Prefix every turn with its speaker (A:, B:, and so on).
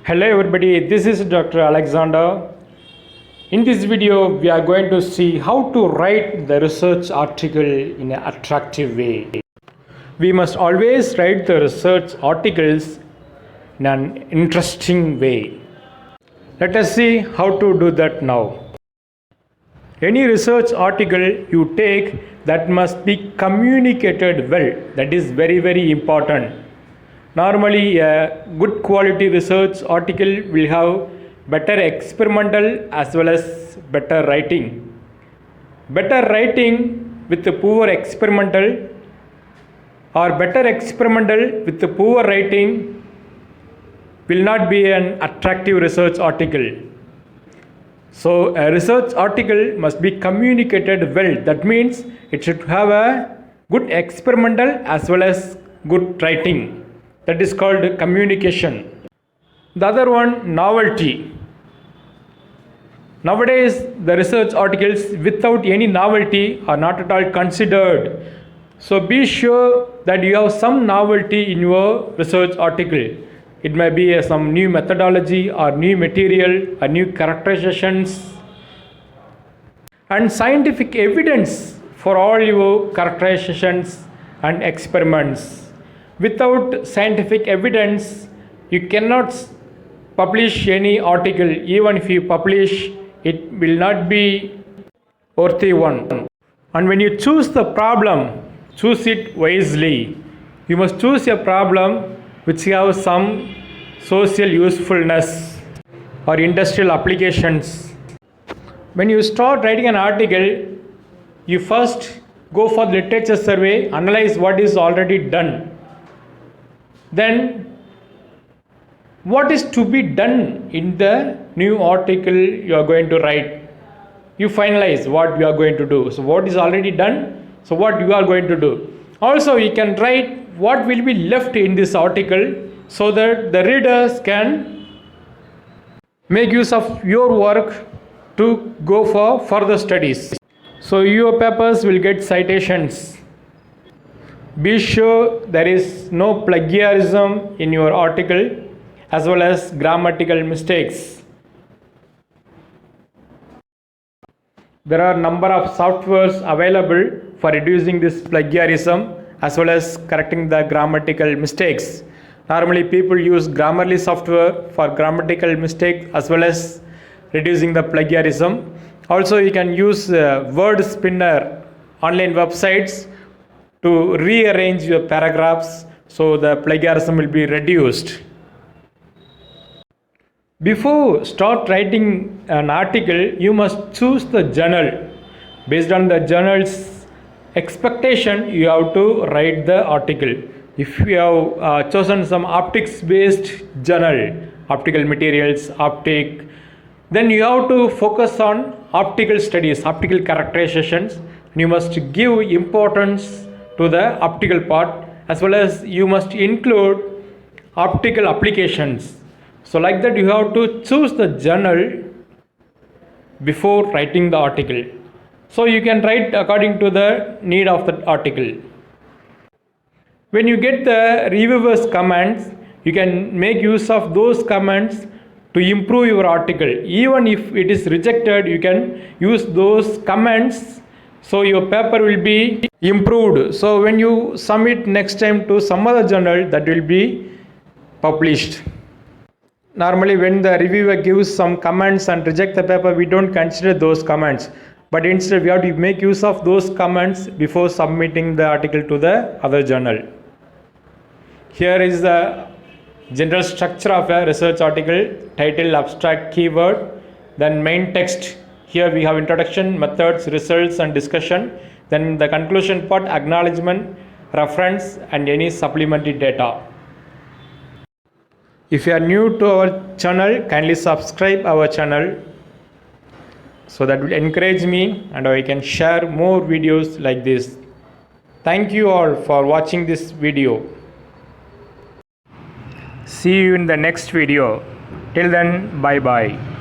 A: Hello everybody, this is Dr. Alexander. In this video, we are going to see how to write the research article in an attractive way. We must always write the research articles in an interesting way. Let us see how to do that now. Any research article you take, that must be communicated well. That is very important. Normally, a good quality research article will have better experimental as well as better writing. Better writing with the poor experimental or better experimental with the poor writing will not be an attractive research article. So a research article must be communicated well. That means it should have a good experimental as well as good writing. That is called communication. The other one, novelty. Nowadays, the research articles without any novelty are not at all considered. So be sure that you have some novelty in your research article. It may be some new methodology or new material or new characterizations and scientific evidence for all your characterizations and experiments. Without scientific evidence, you cannot publish any article. Even if you publish, it will not be worthy one. And when you choose the problem, choose it wisely. You must choose a problem which has some social usefulness or industrial applications. When you start writing an article, you first go for the literature survey, analyze what is already done. Then what is to be done in the new article you are going to write? You finalize what you are going to do. So what is already done? So what you are going to do? Also you can write what will be left in this article so that the readers can make use of your work to go for further studies. So your papers will get citations. Be sure there is no plagiarism in your article as well as grammatical mistakes. There are a number of softwares available for reducing this plagiarism as well as correcting the grammatical mistakes. Normally people use Grammarly software for grammatical mistakes as well as reducing the plagiarism. Also you can use word spinner online websites to rearrange your paragraphs so the plagiarism will be reduced. Before start writing an article, you must choose the journal. Based on the journal's expectation, you have to write the article. If you have chosen some optics based journal, optical materials, optic, then you have to focus on optical studies, optical characterizations. You must give importance to the optical part as well as you must include optical applications. So like that you have to choose the journal before writing the article. So you can write according to the need of the article. When you get the reviewers' comments, you can make use of those comments to improve your article. Even if it is rejected, you can use those comments so your paper will be improved. So when you submit next time to some other journal, that will be published. Normally when the reviewer gives some comments and reject the paper, we don't consider those comments. But instead we have to make use of those comments before submitting the article to the other journal. Here is the general structure of a research article: title, abstract, keyword, then main text. Here we have introduction, methods, results and discussion. Then the conclusion part, acknowledgement, reference and any supplementary data. If you are new to our channel, kindly subscribe our channel. So that will encourage me and I can share more videos like this. Thank you all for watching this video. See you in the next video. Till then, bye bye.